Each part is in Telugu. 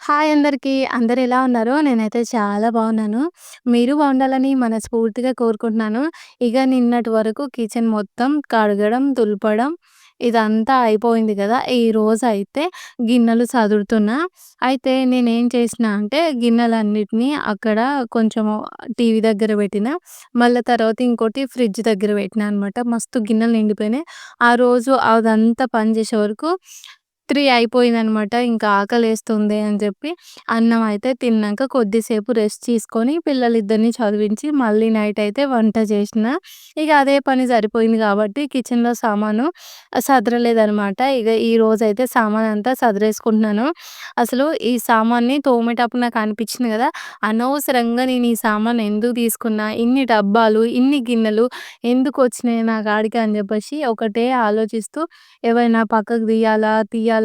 హాయ్ అందరికీ. అందరెలా ఉన్నారు? నేనైతే చాలా బాగున్నాను. మీరు బాగుండాలని మనస్ఫూర్తిగా కోరుకుంటున్నాను. ఇక నిన్నటి వరకు కిచెన్ మొత్తం కడగడం, తులపడం ఇదంతా అయిపోయింది గదా! ఈరోజైతే గిన్నెలు సదురుతున్నా. అయితే నేనేం చేసినా అంటే గిన్నెలన్నిటిని అక్కడ కొంచెము టీవీ దగ్గర పెట్టినా. మళ్ళా తర్వాత ఇంకోటి ఫ్రిడ్జ్ దగ్గర పెట్టినా అనమాట. మస్తు గిన్నెలు నిండిపోయినాయి. ఆ రోజు అదంతా పని చేసే వరకు 3 అయిపోయిందనమాట. ఇంకా ఆకలేస్తుంది అని చెప్పి అన్నం అయితే తిన్నాక కొద్దిసేపు రెస్ట్ తీసుకొని పిల్లలిద్దరిని చదివించి మళ్ళీ నైట్ అయితే వంట చేసిన. ఇక అదే పని సరిపోయింది కాబట్టి కిచెన్‌లో సామాను సదరలేదనమాట. ఇగ ఈరోజైతే సామానంతా సదిరేసుకుంటున్నాను. అసలు ఈ సామాన్ని తోమేటప్పుడు నాకు అనిపించింది కదా! అనవసరంగా నేను ఈ సామాను ఎందుకు తీసుకున్నా? ఇన్ని డబ్బాలు, ఇన్ని గిన్నెలు ఎందుకొచ్చినాయి నా కాడికి అని చెప్పేసి ఒకటే ఆలోచిస్తూ ఏవైనా పక్కకు తీయాలా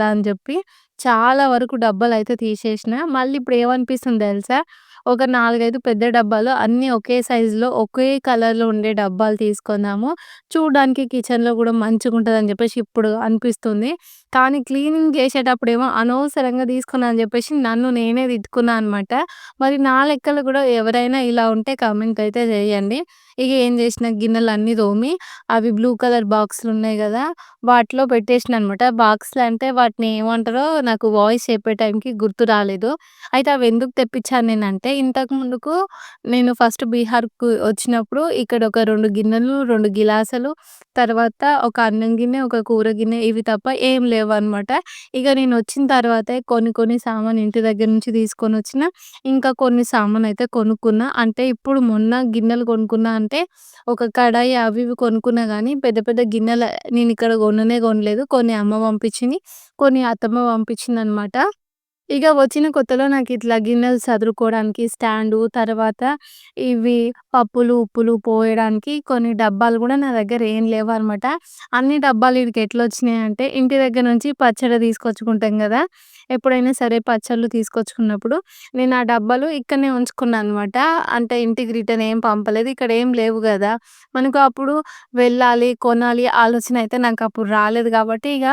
అని జెప్పి చాలా వరకు డబ్బాలయితే తీసేసిన. మళ్ళీ ఇప్పుడేమనిపిస్తుంది దెలుసా? ఒక 4, 5 పెద్ద డబ్బాలు అన్నీ ఒకే సైజులో, ఒకే కలర్‌లో ఉండే డబ్బాలు తీసుకుందాము. చూడ్డానికి కిచెన్‌లో గూడా మంచిగుంటదని జెప్పేసి ఇప్పుడు అనిపిస్తుంది. కానీ క్లీనింగ్ జేసేటప్పుడేమో అనవసరంగా తీసుకున్నా అని జెప్పేసి నన్ను నేనే తిట్టుకున్నా అనమాట. మరి నా లెక్కలో గూడా ఎవరైనా ఇలా ఉంటే కామెంట్ అయితే జేయండి. ఇగ ఏం జేసిన గిన్నెలన్నీ తోమి అవి బ్లూ కలర్ బాక్సులున్నాయి గదా! వాటిలో పెట్టేసినాననమాట. బాక్స్‌లు అంటే వాటిని ఏమంటారో నాకు వాయిస్ చెప్పే టైంకి గుర్తు రాలేదు. అయితే అవెందుకు తెప్పించాను నేనంటే, ఇంతకు ముందుకు నేను ఫస్ట్ బీహార్‌కు వచ్చినప్పుడు ఇక్కడ ఒక 2 గిన్నెలు, 2 గిలాసులు, తర్వాత ఒక అన్నం గిన్నె, ఒక కూర గిన్నె ఇవి తప్ప ఏం లేవనమాట. ఇగ నేనొచ్చిన తర్వాతే కొన్ని కొన్ని సామాను ఇంటి దగ్గర నుంచి తీసుకొనొచ్చిన. ఇంకా కొన్ని సామానయితే కొనుక్కున్నా. అంటే ఇప్పుడు మొన్న గిన్నెలు కొనుక్కున్నా అంటే ఒక కడాయి అవి ఇవి కొనుక్కున్నా గానీ పెద్ద పెద్ద గిన్నెల నేనిక్కడ కొననే కొనలేదు. కొన్ని అమ్మ పంపించింది. కొన్ని అత్తమ్మ పంపించిందనమాట. ఇగ వచ్చిన కొత్తలో నాకిట్లా గిన్నెలు సదురుకోవడానికి స్టాండు, తర్వాత ఇవి పప్పులు, ఉప్పులు పోయడానికి కొన్ని డబ్బాలు గూడా నా దగ్గర ఏం లేవనమాట. అన్ని డబ్బాలు ఈడికెట్లొచ్చినాయంటే ఇంటి దగ్గర నుంచి పచ్చడి తీసుకొచ్చుకుంటాం గదా! ఎప్పుడైనా సరే పచ్చళ్ళు తీసుకొచ్చుకున్నప్పుడు నేను ఆ డబ్బాలు ఇక్కడనే ఉంచుకున్నా అనమాట. అంటే ఇంటికి రిటర్న్ ఏం పంపలేదు. ఇక్కడేం లేవు గదా! మనకు అప్పుడు వెళ్ళాలి, కొనాలి ఆలోచన అయితే నాకప్పుడు రాలేదు గాబట్టి ఇగ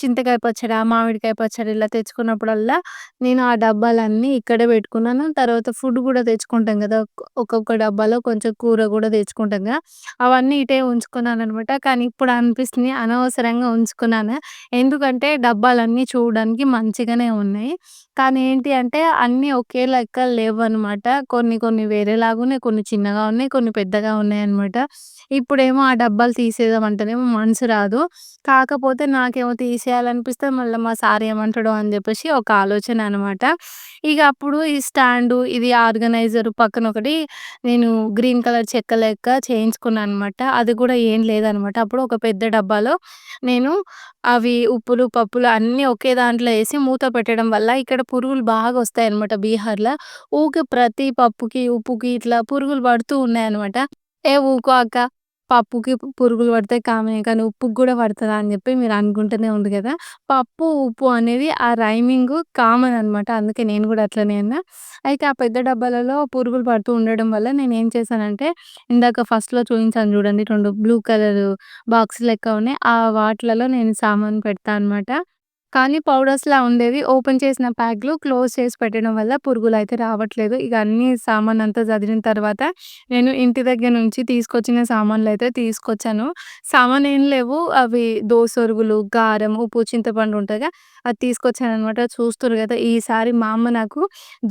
చింతకాయ పచ్చడా, మామిడికాయ పచ్చడి ఇలా తెచ్చుకున్నప్పుడల్లా నేను ఆ డబ్బాలన్నీ ఇక్కడే పెట్టుకున్నాను. తర్వాత ఫుడ్ గూడా తెచ్చుకుంటాం గదా! ఒక్కొక్క డబ్బాలో కొంచెం కూర గూడా తెచ్చుకుంటాంగా. అవన్నీ ఇటే ఉంచుకున్నాననమాట. కానీ ఇప్పుడు అనిపిస్తుంది అనవసరంగా ఉంచుకున్నాను. ఎందుకంటే డబ్బాలన్నీ చూడడానికి మంచిగానే ఉన్నాయి. కానీ ఏంటి అంటే అన్నీ ఒకే లెక్క లేవనమాట. కొన్ని కొన్ని వేరేలాగున్నాయి, కొన్ని చిన్నగా ఉన్నాయి, కొన్ని పెద్దగా ఉన్నాయన్నమాట. ఇప్పుడేమో ఆ డబ్బాలు తీసేద్దామంటేనేమో మనసు రాదు. కాకపోతే నాకేమో తీసేయాలనిపిస్తది. మళ్ళా మా సార్ ఏమంటాడో అని జెప్పేసి ఒక ఆలోచన అనమాట. ఇగ అప్పుడు ఈ స్టాండు, ఇది ఆర్గనైజర్ పక్కనొకటి నేను గ్రీన్ కలర్ చెక్క లెక్క చేయించుకున్నా అనమాట. అది గూడా ఏం లేదనమాట. అప్పుడు ఒక పెద్ద డబ్బాలో నేను అవి ఉప్పులు, పప్పులు అన్నీ ఒకే దాంట్లో ఏసి మూత పెట్టడం వల్ల ఇక్కడ పురుగులు బాగా ఒస్తాయన్నమాట బీహార్‌ల. ఊకే ప్రతి పప్పుకి, ఉప్పుకి ఇట్లా పురుగులు పడుతూ ఉన్నాయన్నమాట. ఏ ఊకో అక్క పప్పుకి పురుగులు పడతాయి కామనే. కానీ ఉప్పుకి గూడా పడతదా అని జెప్పి మీరు అనుకుంటూనే ఉండు గదా! పప్పు, ఉప్పు అనేది ఆ రైమింగు కామన్ అనమాట. అందుకే నేను గూడా అట్లనే అన్నా. అయితే ఆ పెద్ద డబ్బాలలో పురుగులు పడుతూ ఉండడం వల్ల నేనేం చేశానంటే, ఇందాక ఫస్ట్‌లో చూయించాను జూడండి 2 బ్లూ కలరు బాక్స్ లెక్క ఉన్నాయి. ఆ వాటిలలో నేను సామాను పెడతా అనమాట. కానీ పౌడర్స్‌లా ఉండేవి. ఓపెన్ చేసిన ప్యాక్‌లు క్లోజ్ చేసి పెట్టడం వల్ల పురుగులైతే రావట్లేదు. ఇగ అన్నీ సామానంతా సదిరిన తర్వాత నేను ఇంటి దగ్గర నుంచి తీసుకొచ్చిన సామాన్లయితే తీసుకొచ్చాను. సామానేం లేవు. అవి దోసొరుగులు, కారం, ఉప్పు, చింతపండు ఉంటదిగా అది తీసుకొచ్చాననమాట. చూస్తుర్రు గదా! ఈసారి మా అమ్మ నాకు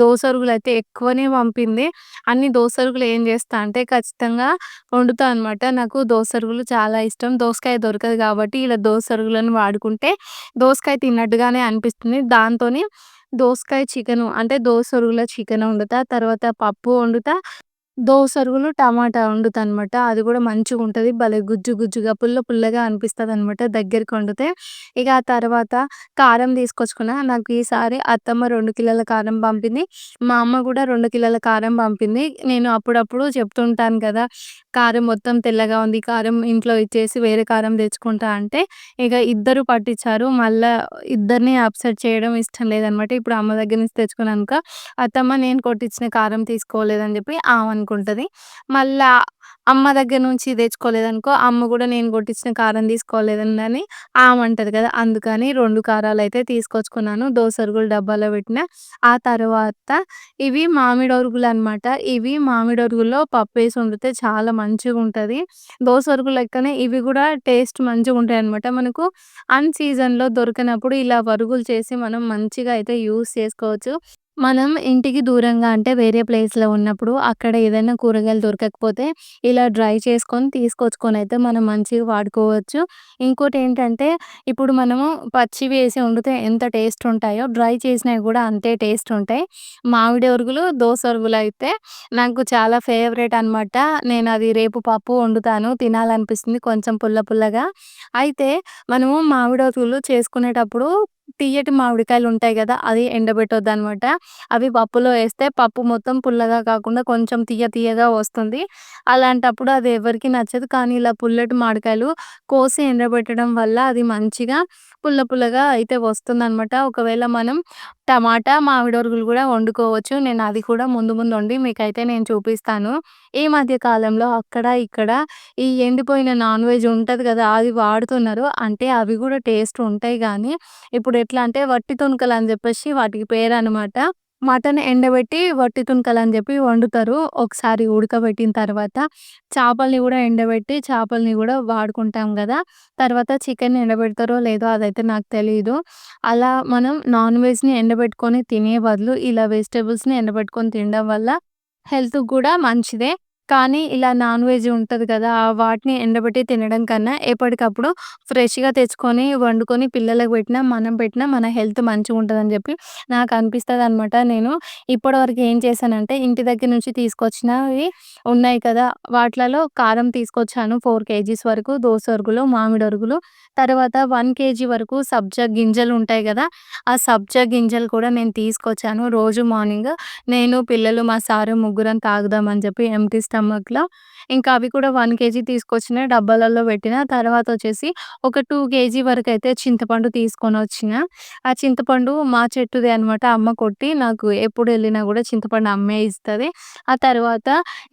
దోసరుగులయితే ఎక్కువనే పంపింది. అన్ని దోసరుగులు ఏం చేస్తా అంటే ఖచ్చితంగా వండుతా అనమాట. నాకు దోసరుగులు చాలా ఇష్టం. దోసకాయ దొరకదు కాబట్టి ఇలా దోసరుగులను వాడుకుంటే దోసకాయ తిన్నట్టుగానే అనిపిస్తుంది. దాంతోని దోసకాయ చికెను అంటే దోసరుగుల చికెన్ వండుతా. తర్వాత పప్పు వండుతా. దోసరుగులు, టమాటా వండుతానమాట. అది గూడా మంచిగుంటది. భలే గుజ్జు గుజ్జుగా, పుల్ల పుల్లగా అనిపిస్తదనమాట దగ్గరికి వండితే. ఇక ఆ తర్వాత కారం తీసుకొచ్చుకున్నా. నాకు ఈసారి అత్తమ్మ 2 కిలోల కారం పంపింది. మా అమ్మ గూడా 2 కిలోల కారం పంపింది. నేను అప్పుడప్పుడు చెప్తుంటాను కదా! కారం మొత్తం తెల్లగా ఉంది. కారం ఇంట్లో ఇచ్చేసి వేరే కారం తెచ్చుకుంటా అంటే, ఇక ఇద్దరు పట్టించారు. మళ్ళా ఇద్దరిని అప్‌సెట్ చేయడం ఇష్టం లేదనమాట. ఇప్పుడు అమ్మ దగ్గర నుంచి తెచ్చుకున్నానుక అత్తమ్మ నేను కొట్టించిన కారం తీసుకోలేదని జెప్పి ఆమనుకుంటది. మళ్ళా అమ్మ దగ్గర నుంచి తెచ్చుకోలేదనుకో, అమ్మ గూడా నేను కొట్టించిన కారం తీసుకోలేదని ఆమంటది కదా! అందుకని 2 కారాలైతే తీసుకొచ్చుకున్నాను. దోసరుగులు డబ్బాలో పెట్టిన. ఆ తర్వాత ఇవి మామిడొరుగులనమాట. ఇవి మామిడొరుగుల్లో పప్పేసి వండితే చాలా మంచిగుంటది. దోసరుగులు లెక్కనే ఇవి గూడా టేస్ట్ మంచిగుంటాయనమాట. మనకు సీజన్‌లో దొరకనప్పుడు ఇలా వరుగులు చేసి మనం మంచిగా అయితే యూజ్ చేసుకోవచ్చు. మనం ఇంటికి దూరంగా అంటే వేరే ప్లేస్‌లో ఉన్నప్పుడు అక్కడ ఏదైనా కూరగాయలు దొరకకపోతే ఇలా డ్రై చేసుకొని తీసుకొచ్చుకొనైతే మనం మంచిగా వాడుకోవచ్చు. ఇంకోటేంటంటే ఇప్పుడు మనము పచ్చివి ఏసి వండితే ఎంత టేస్ట్ ఉంటాయో డ్రై చేసినవి గూడా అంతే టేస్ట్ ఉంటాయి. మామిడి ఒరుగులు, దోస ఒరుగులైతే నాకు చాలా ఫేవరెట్ అనమాట. నేనది రేపు పప్పు వండుతాను. తినాలనిపిస్తుంది కొంచెం పుల్ల పుల్లగా. అయితే మనము మామిడొరుగులు చేసుకునేటప్పుడు తియ్యటి మామిడికాయలుంటాయి గదా! అది ఎండబెట్టొద్దనమాట. అవి పప్పులో ఏస్తే పప్పు మొత్తం పుల్లగా కాకుండా కొంచెం తియ్య తియ్యగా వస్తుంది. అలాంటప్పుడు అది ఎవరికీ నచ్చదు. కానీ ఇలా పుల్లటి మామిడికాయలు కోసి ఎండబెట్టడం వల్ల అది మంచిగా పుల్ల పుల్లగా అయితే వస్తుందనమాట. ఒకవేళ మనం టమాటా, మామిడొరుగులు గూడా వండుకోవచ్చు. నేను అది కూడా ముందు ముందు వండి మీకైతే నేను చూపిస్తాను. ఈ మధ్య కాలంలో అక్కడ, ఇక్కడ ఈ ఎండిపోయిన నాన్ వెజ్ ఉంటది గదా! అది వాడుతున్నారు. అంటే అవి గూడా టేస్ట్ ఉంటాయి గానీ, ఇప్పుడు ఎట్లా అంటే వట్టి తుణుకలని జెప్పేసి వాటికి పేరనమాట. మటన్ ఎండబెట్టి వట్టి తునకలని జెప్పి వండుతారు. ఒకసారి ఉడకబెట్టిన తర్వాత చేపల్ని గూడా ఎండబెట్టి చేపల్ని గూడా వాడుకుంటాం గదా! తర్వాత చికెన్‌ని ఎండబెడతారో లేదో అదైతే నాకు తెలీదు. అలా మనం నాన్ వెజ్‌ని ఎండబెట్టుకొని తినే బదులు ఇలా వెజిటబుల్స్‌ని ఎండబెట్టుకొని తినడం వల్ల హెల్త్‌కి గూడా మంచిదే. కానీ ఇలా నాన్ వెజ్ ఉంటది కదా! వాటిని ఎండబెట్టి తినడం కన్నా ఎప్పటికప్పుడు ఫ్రెష్‌గా తెచ్చుకొని, వండుకొని పిల్లలకి పెట్టినా, మనం పెట్టినా మన హెల్త్ మంచిగుంటదని జెప్పి నాకనిపిస్తదనమాట. నేను ఇప్పటివరకు ఏం చేశానంటే, ఇంటి దగ్గర నుంచి తీసుకొచ్చినవి ఉన్నాయి కదా! వాటిలలో కారం తీసుకొచ్చాను 4 కేజీస్ వరకు దోసొరుగులు, మామిడొరుగులు. తర్వాత 1 కేజీ వరకు సబ్జా గింజలుంటాయి గదా! ఆ సబ్జా గింజలు కూడా నేను తీసుకొచ్చాను. రోజు మార్నింగ్ నేను, పిల్లలు, మా సారు ముగ్గురం తాగుదామని చెప్పి ఎంప్టీ స్టమక్‌లో ఇంకా అవి కూడా 1 కేజీ తీసుకొచ్చిన డబ్బాలలో పెట్టిన. తర్వాతొచ్చేసి ఒక 2 కేజీ వరకైతే చింతపండు తీసుకొనొచ్చిన. ఆ చింతపండు మా చెట్టుదే అనమాట. అమ్మ కొట్టి నాకు ఎప్పుడెళ్ళినా గూడా చింతపండు అమ్మే ఇస్తది. ఆ తర్వాత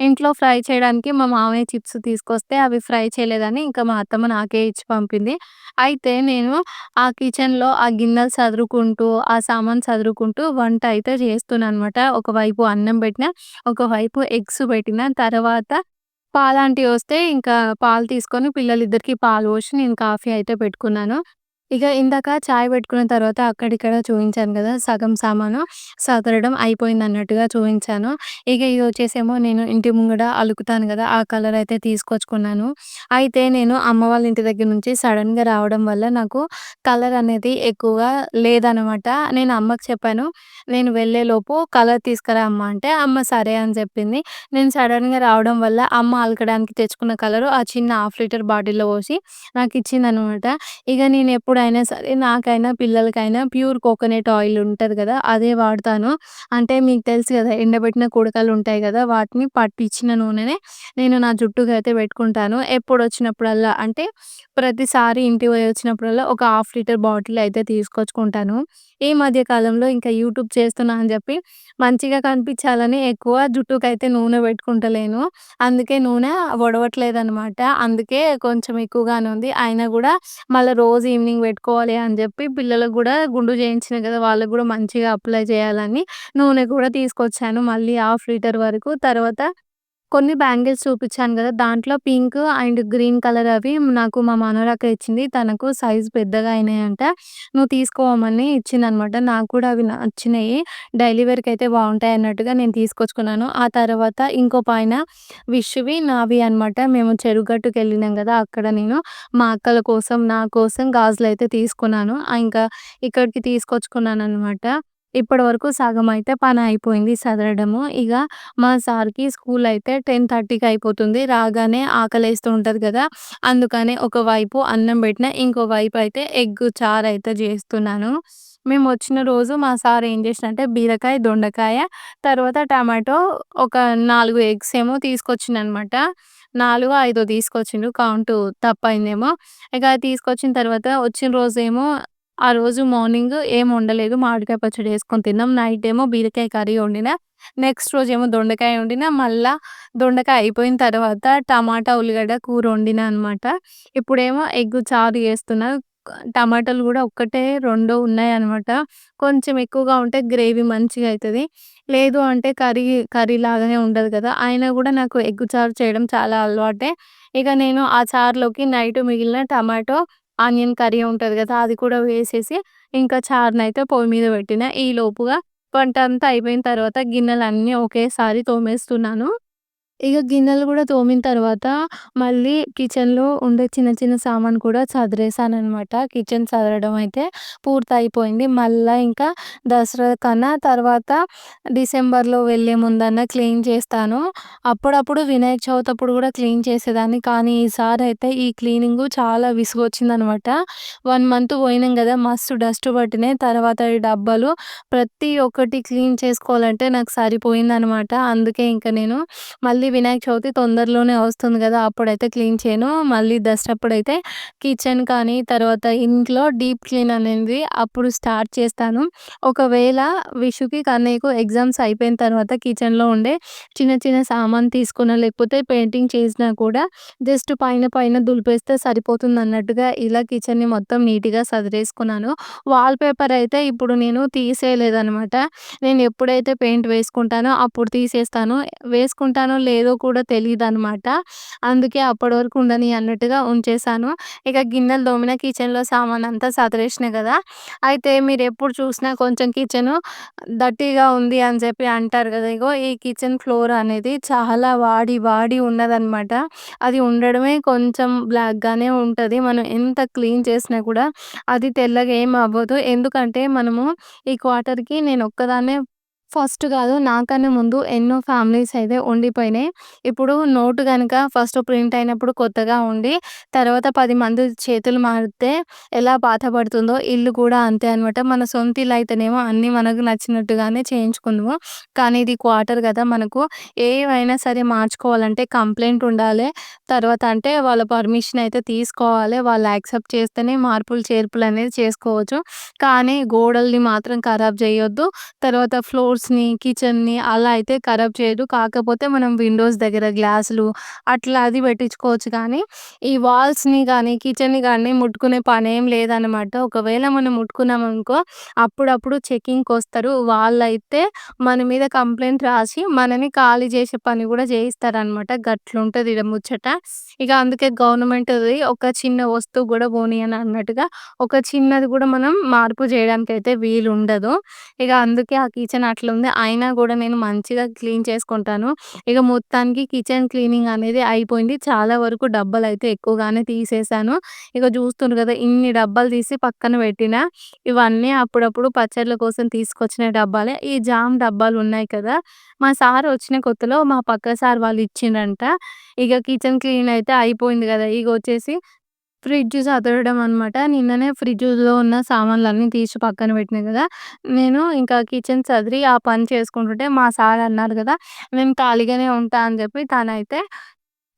ఇంట్లో ఫ్రై చేయడానికి మా మామయ్య చిప్స్ తీసుకొస్తే అవి ఫ్రై చేయలేదని ఇంకా మా అత్తమ్మ నాకే ఇచ్చి పంపింది. అయితే నేను ఆ కిచెన్‌లో ఆ గిన్నెలు సదురుకుంటూ, ఆ సామాను సదురుకుంటూ వంట అయితే చేస్తున్నాననమాట. ఒకవైపు అన్నం పెట్టినా, ఒకవైపు ఎగ్స్ పెట్టిన. తర్వాత పాలాంటివొస్తే ఇంకా పాలు తీసుకొని పిల్లలిద్దరికీ పాలు పోసి నేను కాఫీ అయితే పెట్టుకున్నాను. ఇక ఇందాక చాయ్ పెట్టుకున్న తర్వాత అక్కడిక్కడ చూయించాను గదా! సగం సామాను సదరడం అయిపోయిందన్నట్టుగా చూయించాను. ఇక ఇదొచ్చేసేమో నేను ఇంటి ముంగడ అలుకుతాను గదా! ఆ కలరయితే తీసుకొచ్చుకున్నాను. అయితే నేను అమ్మ వాళ్ళ ఇంటి దగ్గర నుంచి సడెన్‌గా రావడం వల్ల నాకు కలరనేది ఎక్కువగా లేదనమాట. నేను అమ్మకి చెప్పాను, "నేను వెళ్ళేలోపు కలర్ తీసుకురా అమ్మ" అంటే, అమ్మ సరే అని చెప్పింది. నేను సడెన్‌గా రావడం వల్ల అమ్మ అలకడానికి తెచ్చుకున్న కలరు ఆ చిన్న హాఫ్ లీటర్ బాటిల్‌లో పోసి నాకిచ్చిందనమాట. ఇగ నేనెప్పుడైనా సరే నాకైనా, పిల్లలకైనా ప్యూర్ కోకోనట్ ఆయిల్ ఉంటది గదా! అదే వాడతాను. అంటే మీకు తెలుసు గదా! ఎండబెట్టిన కుడకలుంటాయి గదా! వాటిని పట్టించిన నూనెనే నేను నా జుట్టుకైతే పెట్టుకుంటాను. ఎప్పుడొచ్చినప్పుడల్లా అంటే ప్రతిసారి ఇంటికి పోయొచ్చినప్పుడల్లా ఒక హాఫ్ లీటర్ బాటిల్ అయితే తీసుకొచ్చుకుంటాను. ఈ మధ్య కాలంలో ఇంకా యూట్యూబ్ చేస్తున్నా అని జెప్పి మంచిగా కనిపించాలని ఎక్కువ జుట్టుకైతే నూనె పెట్టుకుంటలేను. అందుకే నూనె ఒడవట్లేదనమాట. అందుకే కొంచెం ఎక్కువగానే ఉంది. అయినా గూడా మళ్ళా రోజు ఈవినింగ్ పెట్టుకోవాలి అని జెప్పి పిల్లలకు గూడా గుండు చేయించిన గదా! వాళ్ళకి గూడా మంచిగా అప్లై చేయాలని నూనె కూడా తీసుకొచ్చాను. మళ్ళీ హాఫ్ లీటర్ వరకు. తర్వాత కొన్ని బ్యాంగిల్స్ చూపిచ్చాను గదా! దాంట్లో పింక్ అండ్ గ్రీన్ కలర్ అవి నాకు మా మనవరాక ఇచ్చింది. తనకు సైజ్ పెద్దగా అయినాయంట. నువ్వు తీసుకోమని ఇచ్చిందనమాట. నాకు కూడా అవి నచ్చినయి. డైలీ వేర్‌కయితే బావుంటాయన్నట్టుగా నేను తీసుకొచ్చుకున్నాను. ఆ తర్వాత ఇంకో పైన విష్‌వి, నావి అనమాట. మేము చెరువు గట్టుకెళ్ళినాం గదా! అక్కడ నేను మా అక్కల కోసం, నా కోసం గాజులయితే తీసుకున్నాను. ఇంకా ఇక్కడికి తీసుకొచ్చుకున్నాననమాట. ఇప్పటి వరకు సగమైతే పనయిపోయింది సదరడము. ఇగ మా సార్‌కి స్కూలయితే 10:30కి అయిపోతుంది. రాగానే ఆకలేస్తూ ఉంటది గదా! అందుకని ఒకవైపు అన్నం బెట్టిన, ఇంకో వైపయితే ఎగ్ చారయితే జేస్తున్నాను. మేమొచ్చిన రోజు మా సార్ ఏం జేసిండంటే బీరకాయ, దొండకాయ, తర్వాత టమాటో ఒక 4 ఎగ్స్ ఏమో తీసుకొచ్చిండనమాట. 4, 5 తీసుకొచ్చిండు. కౌంటు తప్పయిందేమో. ఇక అది తీసుకొచ్చిన తర్వాత వచ్చిన రోజేమో ఆ రోజు మార్నింగ్ ఏం వండలేదు. మామిడికాయ పచ్చడి యేసుకొని తిన్నాం. నైట్ ఏమో బీరకాయ కర్రీ వండినా. నెక్స్ట్ రోజేమో దొండకాయ వండినా. మళ్ళా దొండకాయ అయిపోయిన తర్వాత టమాటా, ఉల్లిగడ్డ కూర వండినా అనమాట. ఇప్పుడేమో ఎగ్ చారు చేస్తున్నా. టమాటాలు గూడా ఒక్కటే, రెండో ఉన్నాయన్నమాట. కొంచెం ఎక్కువగా ఉంటే గ్రేవీ మంచిగా అయితది. లేదు అంటే కర్రీ లాగానే ఉండదు కదా! అయినా గూడా నాకు ఎగ్ చారు చేయడం చాలా అలవాటే. ఇక నేను ఆ చారులోకి నైట్ మిగిలిన టమాటో, ఆనియన్ కర్రీ ఉంటది గదా! అది కూడా వేసేసి ఇంకా చారునైతే పొయ్యి మీద పెట్టిన. ఈ లోపుగా వంటంతా అయిపోయిన తర్వాత గిన్నెలన్నీ ఒకేసారి తోమేస్తున్నాను. ఇగ గిన్నెలు గూడా తోమిన తర్వాత, మళ్ళీ కిచెన్‌లో ఉండే చిన్న చిన్న సామాను కూడా సదిరేశాననమాట. కిచెన్ సదరడం అయితే పూర్తయిపోయింది. మళ్ళా ఇంకా దసరా కన్నా తర్వాత డిసెంబర్‌లో వెళ్ళే ముందన్నా క్లీన్ చేస్తాను. అప్పుడప్పుడు వినాయక చవితి అప్పుడు గూడా క్లీన్ చేసేదాన్ని. కానీ ఈసారయితే ఈ క్లీనింగు చాలా విసుగొచ్చిందనమాట. 1 మంత్ పోయినాం గదా! మస్తు డస్ట్ పట్టినాయి. తర్వాత ఈ డబ్బాలు ప్రతి ఒక్కటి క్లీన్ చేసుకోవాలంటే నాకు సరిపోయిందనమాట. అందుకే ఇంక నేను మళ్ళీ వినాయక చవితి తొందరలోనే వస్తుంది గదా! అప్పుడైతే క్లీన్ చేయను. మళ్ళీ దసరప్పుడైతే కిచెన్ కానీ, తర్వాత ఇంట్లో డీప్ క్లీన్ అనేది అప్పుడు స్టార్ట్ చేస్తాను. ఒకవేళ విషుకి, కన్నయ్యకు ఎగ్జామ్స్ అయిపోయిన తర్వాత కిచెన్‌లో ఉండే చిన్న చిన్న సామాను తీసుకున్నా, లేకపోతే పెయింటింగ్ చేసినా కూడా జస్ట్ పైన పైన దులిపేస్తే సరిపోతుందన్నట్టుగా ఇలా కిచెన్‌ని మొత్తం నీట్‌గా సదిరేసుకున్నాను. వాల్ పేపర్ అయితే ఇప్పుడు నేను తీసేయలేదనమాట. నేను ఎప్పుడైతే పెయింట్ వేసుకుంటానో అప్పుడు తీసేస్తాను. వేసుకుంటానో లేదో కూడా తెలీదనమాట. అందుకే అప్పటి వరకు ఉండని అన్నట్టుగా ఉంచేశాను. ఇక గిన్నెలు తోమిన, కిచెన్‌లో సామానంతా సదిరేసినా గదా! అయితే మీరెప్పుడు చూసినా కొంచెం కిచెను డర్టీగా ఉంది అని చెప్పి అంటారు గదా! ఇగో ఈ కిచెన్ ఫ్లోర్ అనేది చాలా వాడి వాడి ఉన్నదనమాట. అది ఉండడమే కొంచెం బ్లాక్‌గానే ఉంటది. మనం ఎంత క్లీన్ చేసినా కూడా అది తెల్లగా ఏం అవ్వదు. ఎందుకంటే మనము ఈ క్వార్టర్‌కి నేనొక్కదాన్నే ఫస్ట్ గాదు. నాకన్నా ముందు ఎన్నో ఫ్యామిలీస్ అయితే ఉండిపోయినాయి. ఇప్పుడు నోటు గనక ఫస్ట్ ప్రింట్ అయినప్పుడు కొత్తగా ఉండి, తర్వాత 10 మంది చేతులు మారితే ఎలా బాధపడుతుందో ఇల్లు కూడా అంతే అనమాట. మన సొంత ఇల్లు అయితేనేమో అన్నీ మనకు నచ్చినట్టుగానే చేయించుకుందుము. కానీ ఇది క్వార్టర్ గదా! మనకు ఏవైనా సరే మార్చుకోవాలంటే కంప్లెయింట్ ఉండాలె. తర్వాత అంటే వాళ్ళ పర్మిషన్ అయితే తీసుకోవాలి. వాళ్ళు యాక్సెప్ట్ చేస్తేనే మార్పులు, చేర్పులనేది చేసుకోవచ్చు. కానీ గోడల్ని మాత్రం ఖరాబ్ జేయొద్దు. తర్వాత ఫ్లోర్స్‌ని, కిచెన్‌ని అలా అయితే ఖరాబ్ చేయొద్దు. కాకపోతే మనం విండోస్ దగ్గర గ్లాసులు అట్లా అది పెట్టించుకోవచ్చు కానీ, ఈ వాల్స్‌ని గానీ, కిచెన్‌ని గానీ ముట్టుకునే పనేం లేదనమాట. ఒకవేళ మనం ముట్టుకున్నామనుకో అప్పుడప్పుడు చెకింగ్‌కొస్తారు. వాళ్ళైతే మన మీద కంప్లెయింట్ రాసి మనని ఖాళీ జేసే పని గూడా జేయిస్తారనమాట. గట్లుంటది ఈడ ముచ్చట. ఇక అందుకే గవర్నమెంట్‌ది ఒక చిన్న వస్తువు గూడా పోనీయనన్నట్టుగా ఒక చిన్నది గూడా మనం మార్పు జేయడానికైతే వీలుండదు. ఇగ అందుకే ఆ కిచెన్ అట్లుంది. అయినా గూడా నేను మంచిగా క్లీన్ చేసుకుంటాను. ఇగ మొత్తానికి కిచెన్ క్లీనింగ్ అనేది అయిపోయింది. చాలా వరకు డబ్బాలైతే ఎక్కువగానే తీసేశాను. ఇగ జూస్తుండ్రు గదా! ఇన్ని డబ్బాలు తీసి పక్కన పెట్టినా. ఇవన్నీ అప్పుడప్పుడు పచ్చడ్ల కోసం తీసుకొచ్చిన డబ్బాలే. ఈ జామ్ డబ్బాలున్నాయి కదా! మా సార్ వచ్చిన కొత్తలో మా పక్క సార్ వాళ్ళు ఇచ్చిండ్రంట. ఇగ కిచెన్ క్లీన్ అయితే అయిపోయింది గదా! ఇగొచ్చేసి ఫ్రిడ్జ్ సదరడం అనమాట. నిన్ననే ఫ్రిడ్జ్‌లో ఉన్న సామాన్లన్నీ తీసి పక్కన పెట్టినా గదా! నేను ఇంకా కిచెన్ సదిరి ఆ పని చేసుకుంటుంటే మా సార్ అన్నారు గదా! నేను ఖాళీగానే ఉంటా అని జెప్పి తనైతే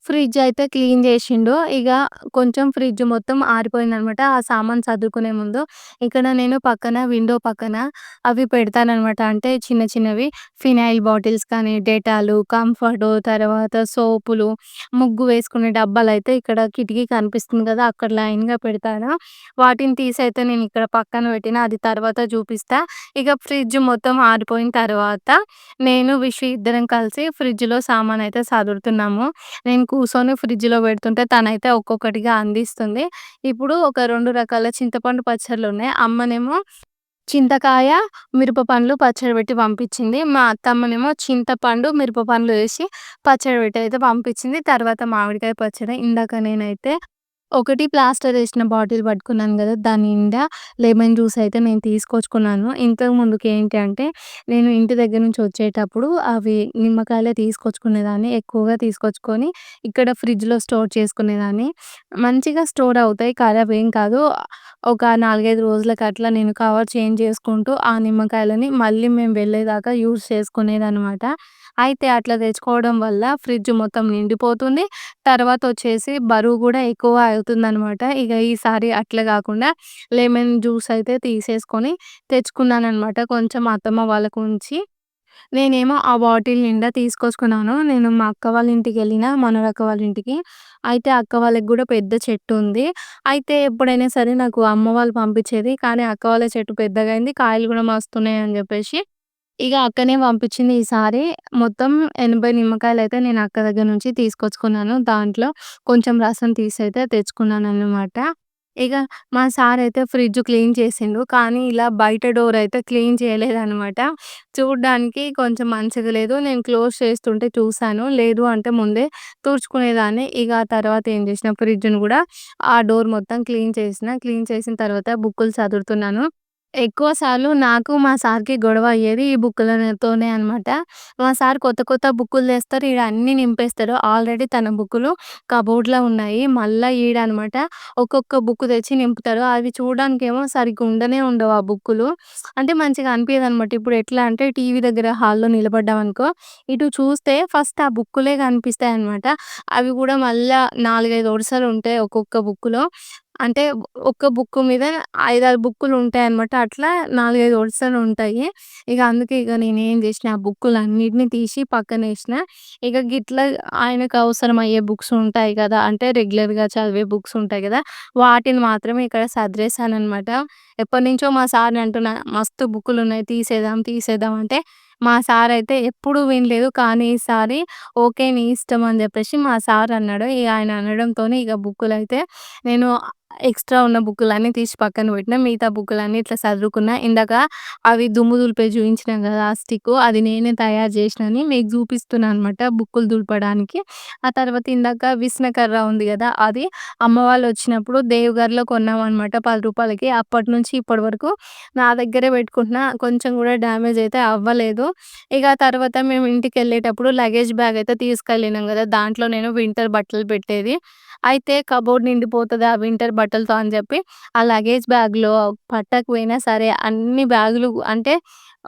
ఫ్రిడ్జ్ అయితే క్లీన్ జేషిండు. ఇగ కొంచెం ఫ్రిడ్జ్ మొత్తం ఆరిపోయిందనమాట. ఆ సామాను సర్దుకునే ముందు. ఇక్కడ నేను పక్కన విండో పక్కన అవి పెడతాననమాట. అంటే చిన్న చిన్నవి ఫినాయిల్ బాటిల్స్ కానీ, డెటాలు, కంఫర్టు, తర్వాత సోపులు, ముగ్గు వేసుకునే డబ్బాలయితే ఇక్కడ కిటికీ కనిపిస్తుంది గదా! అక్కడ లైన్‌గా పెడతాను. వాటిని తీసైతే నేనిక్కడ పక్కన పెట్టినా. అది తర్వాత జూపిస్తా. ఇక ఫ్రిడ్జ్ మొత్తం ఆరిపోయిన తర్వాత నేను, విషు ఇద్దరం కలిసి ఫ్రిడ్జ్‌లో సామానయితే సదురుతున్నాము. నేను కూర్చొని ఫ్రిడ్జ్‌లో పెడుతుంటే తనైతే ఒక్కొక్కటిగా అందిస్తుంది. ఇప్పుడు ఒక 2 రకాల చింతపండు పచ్చడ్లున్నాయి. అమ్మనేమో చింతకాయ, మిరప పండ్లు పచ్చడి పెట్టి పంపించింది. మా అత్తమ్మనేమో చింతపండు, మిరప పండ్లు ఏసి పచ్చడి పెట్టి అయితే పంపించింది. తర్వాత మామిడికాయ పచ్చడి. ఇందాక నేనైతే ఒకటి ప్లాస్టర్ ఏసిన బాటిల్ పట్టుకున్నాను గదా! దాని నిండా లెమన్ జ్యూస్ అయితే నేను తీసుకొచ్చుకున్నాను. ఇంతకు ముందుకి ఏంటి అంటే, నేను ఇంటి దగ్గర నుంచి వచ్చేటప్పుడు అవి నిమ్మకాయలే తీసుకొచ్చుకునేదాన్ని. ఎక్కువగా తీసుకొచ్చుకొని ఇక్కడ ఫ్రిడ్జ్‌లో స్టోర్ చేసుకునేదాన్ని. మంచిగా స్టోర్ అవుతాయి. ఖరాబ్ ఏం కాదు. ఒక 4, 5 రోజులకి అట్లా నేను కవర్ చేంజ్ చేసుకుంటూ ఆ నిమ్మకాయలని మళ్ళీ మేము వెళ్ళేదాకా యూజ్ చేసుకునేదనమాట. అయితే అట్లా తెచ్చుకోవడం వల్ల ఫ్రిడ్జ్ మొత్తం నిండిపోతుంది. తర్వాతొచ్చేసి బరువు గూడా ఎక్కువ అవుతుందనమాట. ఇగ ఈసారి అట్లా గాకుండా లెమన్ జ్యూస్ అయితే తీసేసుకొని తెచ్చుకున్నాననమాట. కొంచెం అత్తమ్మ వాళ్ళకుంచి నేనేమో ఆ బాటిల్ నిండా తీసుకొచ్చుకున్నాను. నేను మా అక్క వాళ్ళ ఇంటికెళ్ళినా, మనోడక్క వాళ్ళ ఇంటికి. అయితే అక్క వాళ్ళకి గూడా పెద్ద చెట్టుంది. అయితే ఎప్పుడైనా సరే నాకు అమ్మ వాళ్ళు పంపించేది. కానీ అక్క వాళ్ళ చెట్టు పెద్దగయింది. కాయలు గూడా మస్తున్నాయని జెప్పేసి, ఇగ అక్కనే పంపించింది ఈసారి. మొత్తం 80 నిమ్మకాయలైతే నేను అక్క దగ్గర నుంచి తీసుకొచ్చుకున్నాను. దాంట్లో కొంచెం రసం తీసైతే తెచ్చుకున్నాననమాట. ఇగ మా సారయితే ఫ్రిడ్జ్ క్లీన్ చేసిండు. కానీ ఇలా బయట డోరయితే క్లీన్ చేయలేదనమాట. చూడ్డానికి కొంచెం మంచిగా లేదు. నేను క్లోజ్ చేస్తుంటే చూసాను. లేదు అంటే ముందే తుడుచుకునేదాన్ని. ఇగ ఆ తర్వాత ఏం చేసిన ఫ్రిడ్జ్‌ని గూడా ఆ డోర్ మొత్తం క్లీన్ చేసిన. క్లీన్ చేసిన తర్వాత బుక్కులు సదురుతున్నాను. ఎక్కువ సార్లు నాకు, మా సార్‌కి గొడవ అయ్యేది ఈ బుక్కులతోనే అనమాట. మా సార్ కొత్త కొత్త బుక్కులు తెస్తారు. ఈడ అన్నీ నింపేస్తాడు. ఆల్రెడీ తన బుక్కులు కబోర్డ్‌లో ఉన్నాయి. మళ్ళా ఈడనమాట ఒక్కొక్క బుక్ తెచ్చి నింపుతాడు. అవి చూడడానికేమో సరిగ్గా ఉండనే ఉండవు ఆ బుక్కులు. అంటే మంచిగా అనిపియదనమాట. ఇప్పుడు ఎట్లా అంటే టీవీ దగ్గర హాల్‌లో నిలబడ్డామనుకో, ఇటు చూస్తే ఫస్ట్ ఆ బుక్కులే కనిపిస్తాయనమాట. అవి గూడా మళ్ళా 4, 5 వరుసలుంటాయి ఒక్కొక్క బుక్కులో. అంటే ఒక్క బుక్కు మీద 5, 6 బుక్కులుంటాయనమాట. అట్లా 4, 5 వరుసలుంటాయి. ఇగ అందుకే ఇగ నేనేం జేసినా, ఆ బుక్కులన్నిటిని తీసి పక్కనేసిన. ఇగ గిట్లా ఆయనకు అవసరమయ్యే బుక్స్ ఉంటాయి గదా! అంటే రెగ్యులర్‌గా చదివే బుక్స్ ఉంటాయి గదా! వాటిని మాత్రమే ఇక్కడ సదిరేశాననమాట. ఎప్పటినుంచో మా సార్‌ని అంటున్నా, "మస్తు బుక్కులున్నాయి తీసేద్దాం, తీసేద్దాం" అంటే మా సారయితే ఎప్పుడు వినలేదు. కానీ ఈసారి ఓకే. నీ ఇష్టం అని జెప్పేసి మా సార్ అన్నాడు. ఇగ ఆయన అనడంతోనే ఇగ బుక్కులయితే నేను ఎక్స్‌ట్రా ఉన్న బుక్కులన్నీ తీసి పక్కన పెట్టినా. మిగతా బుక్కులన్నీ ఇట్లా సదురుకున్నా. ఇందాక అవి దుమ్ము దులిపేది చూయించినా గదా! ఆ స్టిక్కు అది నేనే తయారు జేసినని మీకు జూపిస్తున్నా అనమాట బుక్కులు దులపడానికి. ఆ తర్వాత ఇందాక విసనకర్ర ఉంది గదా! అది అమ్మ వాళ్ళొచ్చినప్పుడు దేవగర్‌లో కొన్నామనమాట రూ. 10కి. అప్పటినుంచి ఇప్పటి వరకు నా దగ్గరే పెట్టుకుంటున్నా. కొంచెం గూడా డ్యామేజ్ అయితే అవ్వలేదు. ఇక తర్వాత మేము ఇంటికెళ్ళేటప్పుడు లగేజ్ బ్యాగ్ అయితే తీసుకెళ్ళినాం గదా! దాంట్లో నేను వింటర్ బట్టలు పెట్టేది. అయితే కబోర్డ్ నిండిపోతది ఆ వింటర్ బట్టలతో అని జెప్పి, ఆ లగేజ్ బ్యాగ్‌లో పట్టకపోయినా సరే అన్ని బ్యాగులు అంటే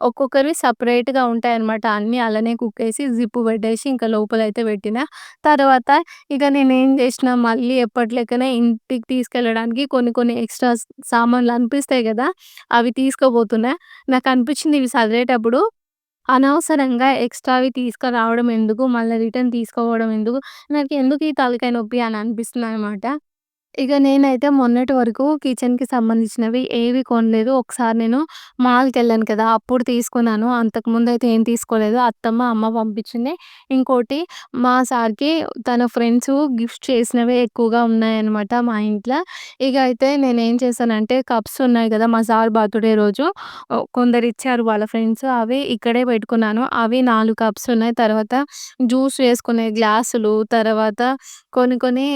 ఒక్కొక్కరివి సెపరేట్‌గా ఉంటాయన్నమాట. అన్నీ అలానే కుక్కేసి జిప్ పెట్టేసి ఇంకా లోపలైతే పెట్టినా. తర్వాత ఇక నేనేం జేసినా మళ్ళీ ఎప్పటి లెక్కనే ఇంటికి తీసుకెళ్ళడానికి కొన్ని కొన్ని ఎక్స్‌ట్రా సామాన్లు అనిపిస్తాయి గదా! అవి తీసుకోబోతున్నా. నాకనిపించింది ఇవి సదిరేటప్పుడు అనవసరంగా ఎక్స్‌ట్రావి తీసుకురావడం ఎందుకు? మళ్ళా రిటర్న్ తీసుకోపోవడం ఎందుకు? నాకెందుకు ఈ తలకాయ నొప్పి అని అనిపిస్తుందనమాట. ఇక నేనైతే మొన్నటి వరకు కిచెన్‌కి సంబంధించినవి ఏవి కొనలేదు. ఒకసారి నేను మాల్‌కెళ్ళాను కదా! అప్పుడు తీసుకున్నాను. అంతకుముందయితే ఏం తీసుకోలేదు. అత్తమ్మ, అమ్మ పంపించింది. ఇంకోటి మా సార్‌కి తన ఫ్రెండ్స్ గిఫ్ట్ చేసినవే ఎక్కువగా ఉన్నాయన్నమాట మా ఇంట్ల. ఇక అయితే నేనేం చేశానంటే కప్స్ ఉన్నాయి కదా! మా సార్ బర్త్‌డే రోజు కొందరిచ్చారు వాళ్ళ ఫ్రెండ్స్. అవి ఇక్కడే పెట్టుకున్నాను. అవి 4 కప్స్ ఉన్నాయి. తర్వాత జ్యూస్ చేసుకునే గ్లాసులు, తర్వాత కొన్ని కొన్ని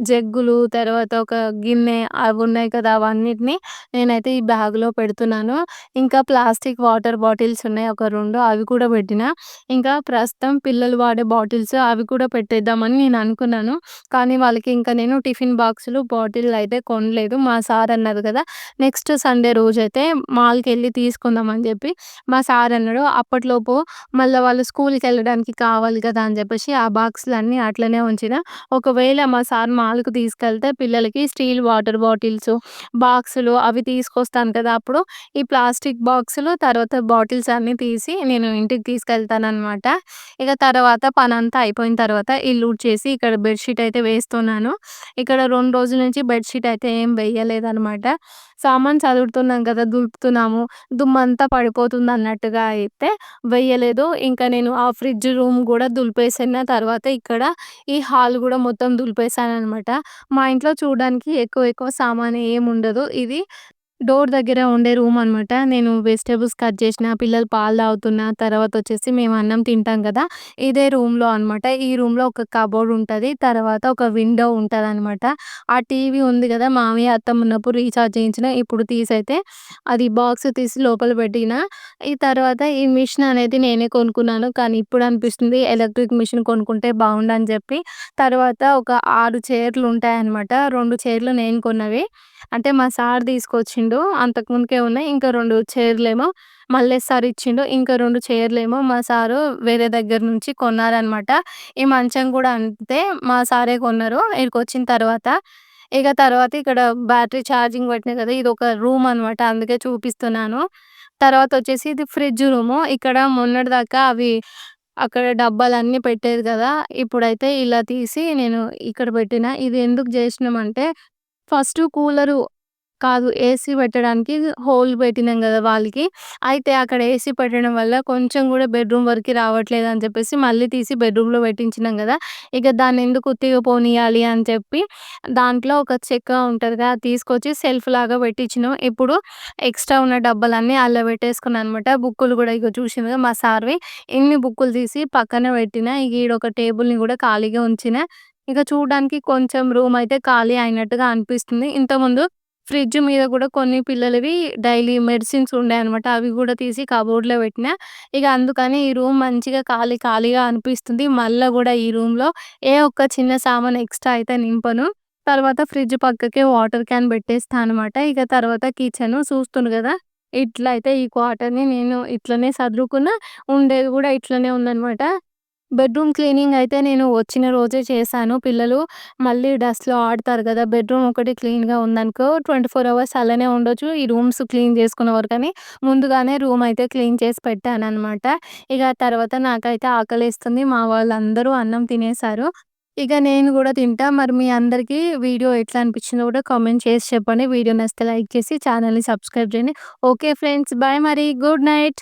జగ్గులు, తర్వాత ఒక గిన్నె అవున్నాయి కదా! అవన్నిటిని నేనైతే ఈ బ్యాగ్‌లో పెడుతున్నాను. ఇంకా ప్లాస్టిక్ వాటర్ బాటిల్స్ ఉన్నాయి ఒక 2 అవి కూడా పెట్టినా. ఇంకా ప్రస్తుతం పిల్లలు వాడే బాటిల్స్ అవి కూడా పెట్టేద్దామని నేను అనుకున్నాను. కానీ వాళ్ళకి ఇంకా నేను టిఫిన్ బాక్సులు, బాటిళ్ళయితే కొనలేదు. మా సార్ అన్నారు కదా! నెక్స్ట్ సండే రోజైతే మాల్‌కెళ్ళి తీసుకుందాం అని చెప్పి మా సార్ అన్నాడు. అప్పట్లోపు మళ్ళా వాళ్ళు స్కూల్‌కెళ్ళడానికి కావాలి కదా! అని చెప్పేసి ఆ బాక్సులన్నీ అట్లనే ఉంచిన. ఒకవేళ మా సార్ మాల్‌కి తీసుకెళ్తే పిల్లలకి స్టీల్ వాటర్ బాటిల్సు, బాక్సులు అవి తీసుకొస్తాను కదా! అప్పుడు ఈ ప్లాస్టిక్ బాక్సులు, తర్వాత బాటిల్స్ అన్నీ తీసి నేను ఇంటికి తీసుకెళ్తాననమాట. ఇక తర్వాత పనంతా అయిపోయిన తర్వాత ఇల్లు ఊడ్చేసి ఇక్కడ బెడ్ షీట్ అయితే వేస్తున్నాను. ఇక్కడ 2 రోజుల నుంచి బెడ్ షీట్ అయితే ఏం వేయలేదనమాట. సామాను సదురుతున్నాం కదా! దులుపుతున్నాము. దుమ్మంతా పడిపోతుందన్నట్టుగా అయితే వెయ్యలేదు. ఇంకా నేను ఆ ఫ్రిడ్జ్ రూమ్ గూడా దులిపేసిన తర్వాత ఇక్కడ ఈ హాల్ గూడా మొత్తం దులిపేసాననమాట. మా ఇంట్లో చూడడానికి ఎక్కువ ఎక్కువ సామాను ఏముండదు. ఇది డోర్ దగ్గర ఉండే రూమనమాట. నేను వెజిటబుల్స్ కట్ చేషినా, పిల్లలు పాలు తాగుతున్నా, తర్వాతొచ్చేసి మేము అన్నం తింటాం గదా! ఇదే రూమ్‌లో అనమాట. ఈ రూమ్‌లో ఒక కబోర్డ్ ఉంటది. తర్వాత ఒక విండో ఉంటదనమాట. ఆ టీవీ ఉంది గదా! మామయ్య, అత్తమ్మ ఉన్నప్పుడు రీచార్జ్ చేయించిన. ఇప్పుడు తీసైతే అది బాక్స్ తీసి లోపల పెట్టినా. ఈ తర్వాత ఈ మిషన్ అనేది నేనే కొనుక్కున్నాను. కానీ ఇప్పుడు అనిపిస్తుంది ఎలక్ట్రిక్ మిషన్ కొనుక్కుంటే బావుండని జెప్పి. తర్వాత ఒక 6 చైర్లుంటాయనమాట. 2 చైర్లు నేను కొన్నవి. అంటే మా సార్ తీసుకొచ్చిండు. ఇచ్చిండు. అంతకుముందుకే ఉన్నాయి. ఇంకా 2 చైర్‌లేమో మళ్ళీ సారి ఇచ్చిండు. ఇంకా 2 చైర్‌లేమో మా సారు వేరే దగ్గర నుంచి కొన్నారనమాట. ఈ మంచం గూడా అంతే మా సారే కొన్నారు ఈడికొచ్చిన తర్వాత. ఇక తర్వాత ఇక్కడ బ్యాటరీ ఛార్జింగ్ పెట్టినా కదా! ఇదొక రూమ్ అనమాట. అందుకే చూపిస్తున్నాను. తర్వాతొచ్చేసి ఇది ఫ్రిడ్జ్ రూము. ఇక్కడ మొన్నటిదాకా అవి అక్కడ డబ్బాలన్నీ పెట్టేది కదా! ఇప్పుడైతే ఇలా తీసి నేను ఇక్కడ పెట్టిన. ఇది ఎందుకు జేసినామంటే ఫస్టు కూలరు కాదు. ఏసీ పెట్టడానికి హోల్ పెట్టినాం గదా! వాల్‌కి. అయితే అక్కడ ఏసీ పెట్టడం వల్ల కొంచెం గూడా బెడ్‌రూమ్ వరకి రావట్లేదని చెప్పేసి మళ్ళీ తీసి బెడ్‌రూమ్‌లో పెట్టించినాం గదా! ఇక దాన్నెందుకు ఉత్తిగా పోనీయాలి అని చెప్పి దాంట్లో ఒక చెక్క ఉంటది కదా! అది తీసుకొచ్చి సెల్ఫ్‌లాగా పెట్టించినాం. ఇప్పుడు ఎక్స్‌ట్రా ఉన్న డబ్బాలన్నీ అందులో పెట్టేసుకున్నా అనమాట. బుక్కులు గూడా ఇగో చూషిండ్రుగా మా సార్‌వి. ఇన్ని బుక్కులు తీసి పక్కన పెట్టినా. ఇగ ఈడొక టేబుల్‌ని గూడా ఖాళీగా ఉంచినా. ఇక చూడ్డానికి కొంచెం రూమ్ అయితే ఖాళీ అయినట్టుగా అనిపిస్తుంది. ఇంతకుముందు ఫ్రిడ్జ్ మీద గూడా కొన్ని పిల్లలవి డైలీ మెడిసిన్స్ ఉండాయనమాట. అవి గూడా తీసి కబోర్డ్‌లో పెట్టినా. ఇగ అందుకని ఈ రూమ్ మంచిగా ఖాళీగా అనిపిస్తుంది. మళ్ళా గూడా ఈ రూమ్‌లో ఏ ఒక్క చిన్న సామాను ఎక్స్‌ట్రా అయితే నింపను. తర్వాత ఫ్రిడ్జ్ పక్కకే వాటర్ క్యాన్ పెట్టేస్తా అనమాట. ఇక తర్వాత కిచెను చూస్తుండ్రు గదా! ఇట్లా అయితే ఈ క్వార్టర్‌ని నేను ఇట్లనే సదురుకున్నా. ఉండేది గూడా ఇట్లనే ఉందనమాట. బెడ్‌రూమ్ క్లీనింగ్ అయితే నేను వచ్చిన రోజే చేశాను. పిల్లలు మళ్ళీ డస్ట్‌లో ఆడతారు గదా! బెడ్‌రూమ్ ఒకటి క్లీన్‌గా ఉందనుకో 24 అవర్స్ అలానే ఉండొచ్చు. ఈ రూమ్స్ క్లీన్ చేసుకునే వరకని ముందుగానే రూమ్ అయితే క్లీన్ చేసి పెట్టాననమాట. ఇగ తర్వాత నాకైతే ఆకలేస్తుంది. మా వాళ్ళందరూ అన్నం తినేసారు. ఇక నేను గూడా తింటా. మరి మీ అందరికీ వీడియో ఎట్లా అనిపించిందో గూడా కామెంట్ చేసి చెప్పండి. వీడియో నచ్చితే లైక్ చేసి ఛానెల్‌ని సబ్స్క్రైబ్ చేయండి. Okay friends. బాయ్ మరి. Good night.